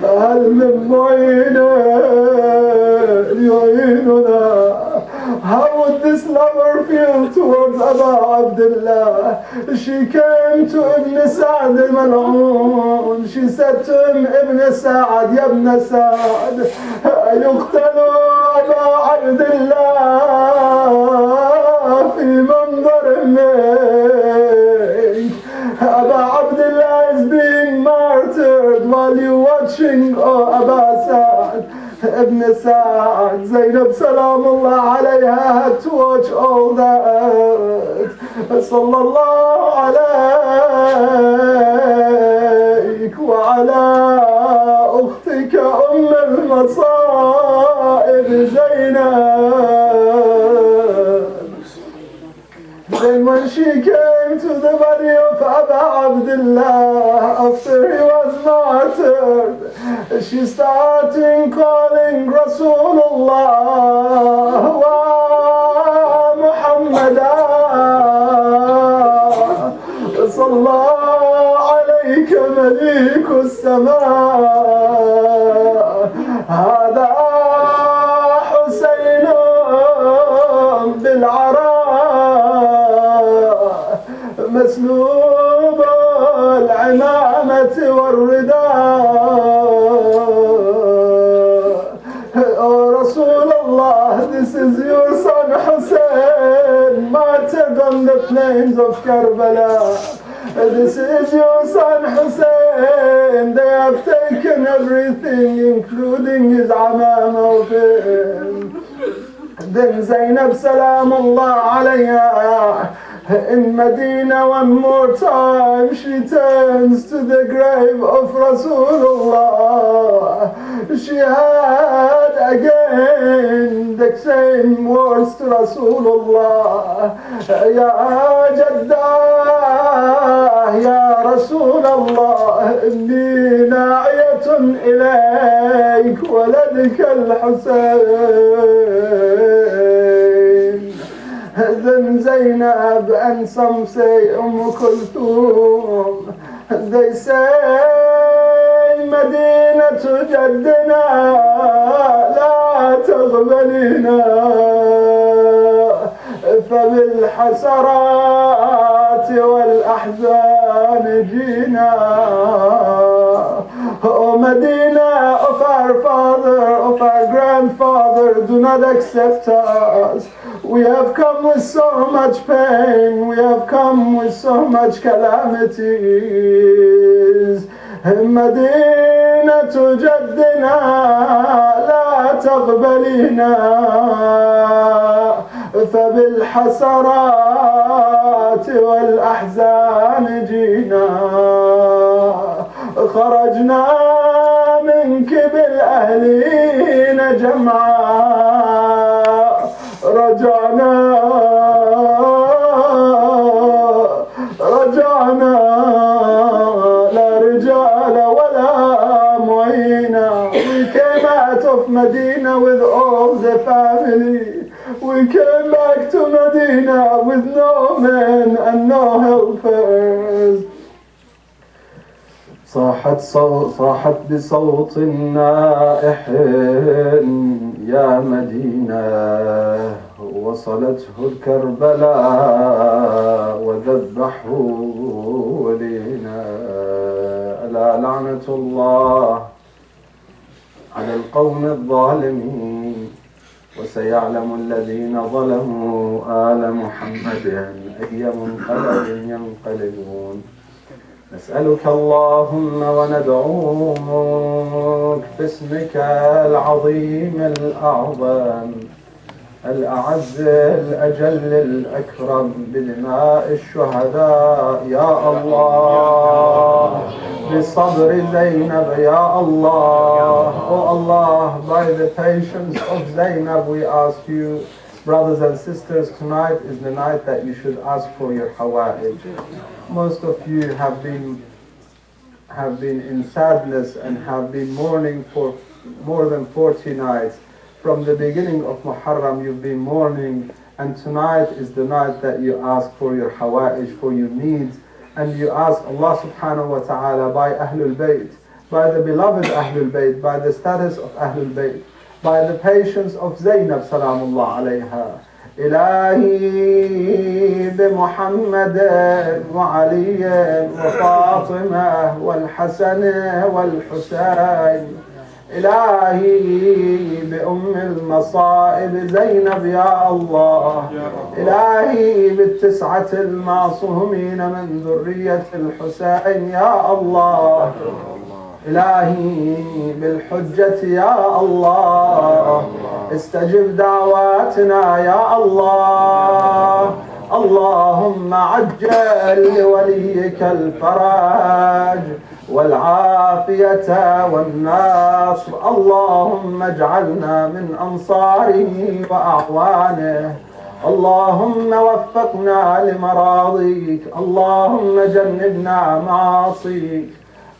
هل من معين يعيننا. How would this lover feel towards Abu Abdullah? She came to Ibn Sa'd al-Mal'un. She said to him, Ibn Sa'd, Ya Ibn Sa'd, يقتل أبا عبد الله في منظر منك. Abu Abdullah is being martyred while you're watching, oh Abu Sa'd. Ibn Sa'd, Zainab Salamullah alayha had to watch all that. Sallallahu alayk wa ala ukhtika al-masa'ib Zainab. Then when she came to the body of Aba Abdullah after he was martyred, she started calling Rasulullah wa Muhammadan Sallallahu alayka Malik as-Sama. Hada Husayn bil-Ara مسلوب العمامة والرداء. Oh Rasulullah, this is your son Hussein, martyred on the plains of Karbala. This is your son Hussein. They have taken everything, including his amama of him. Then Zainab Salamullah alayha in Medina one more time, she turns to the grave of Rasulullah. She had again the same words to Rasulullah. Ya Jaddah, Ya Rasulullah, inni na'iyatun ilayk waladika al-Husayn. Then Zainab and some say Kulthum. They say Madinatu Jaddina la taghbalina فبالحسرات والأحزان جينا. Oh Medina, of our father, of our grandfather, do not accept us. We have come with so much pain, we have come with so much calamities. مدينة جدنا لا تقبلنا فبالحسرات والأحزان جينا. خرجنا منك بالأهلين جمعا رجعنا لا رجال ولا معينا. We came out of Medina with all the family. We came back to Medina with no men and no helpers. صاحت بصوت نائح يا مدينة وصلته الكربلاء وذبحوا لنا. ألا لعنة الله على القوم الظالمين وسيعلم الذين ظلموا آل محمد أي منقلب ينقلبون. نسألك اللهم وندعوك باسمك العظيم الأعظم الأعز الأجل الأكرم بدماء الشهداء يا الله بصبر زينب يا الله. Oh Allah, by the patience of Zainab we ask you, brothers and sisters, tonight is the night that you should ask for your hawa'ij. Most of you have been in sadness and have been mourning for more than 40 nights. From the beginning of Muharram you've been mourning, and tonight is the night that you ask for your hawa'ij, for your needs, and you ask Allah subhanahu wa ta'ala by Ahlul Bayt, by the beloved Ahlul Bayt, by the status of Ahlul Bayt, by the patience of Zainab salamullah alayha. إلهي بمحمد وعلي وفاطمة والحسن والحسين. إلهي بأم المصائب زينب يا الله. إلهي بالتسعة المعصومين من ذرية الحسين يا الله. إلهي بالحجة يا الله استجب دعواتنا يا الله اللهم عجل لوليك الفرج والعافية والنصر اللهم اجعلنا من أنصاره وأعوانه اللهم وفقنا لمراضيك اللهم جنبنا معاصيك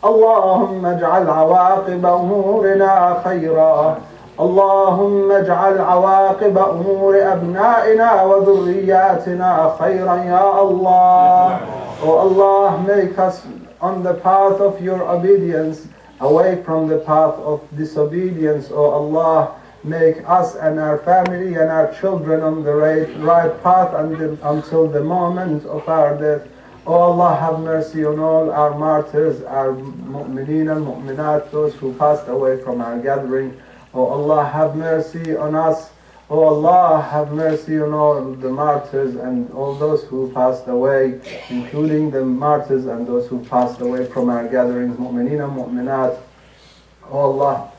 اللهم اجعل عواقب أمورنا خيرا اللهم اجعل عواقب أمور أبنائنا وذرياتنا خيرا يا الله Oh Allah, make us on the path of your obedience away from the path of disobedience. Oh Allah, make us and our family and our children on the right path until the moment of our death. Oh Allah, have mercy on all our martyrs, our mu'mineen and mu'minat, those who passed away from our gathering. Oh Allah, have mercy on us. Oh Allah, have mercy on all the martyrs and all those who passed away, including the martyrs and those who passed away from our gatherings, mu'mineen and mu'minat. Oh Allah,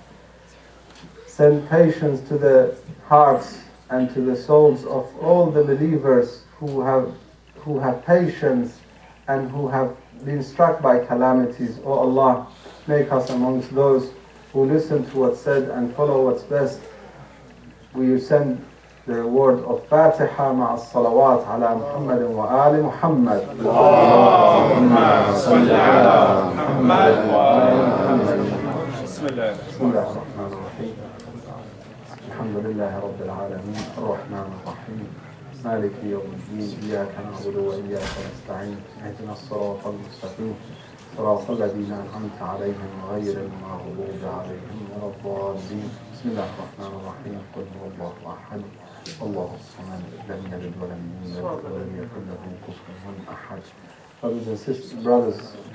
send patience to the hearts and to the souls of all the believers who have patience and who have been struck by calamities. Oh Allah, make us amongst those who listen to what's said and follow what's best. We send the reward of Fatiha مع الصلوات على محمد وآل محمد. اللهم صل على محمد وآل محمد. بسم الله الرحمن الرحيم. الحمد لله رب العالمين الرحمن الرحيم مالك يوم الدين إياك نعبد وإياك نستعين اهدنا الصراط المستقيم صراط الذين أنعمت عليهم غير المغضوب عليهم ولا الضالين. بسم الله الرحمن الرحيم قل هو الله أحد الله الصمد لم يلد ولم يولد ولم يكن له كفوا أحد. Brothers and sisters, brothers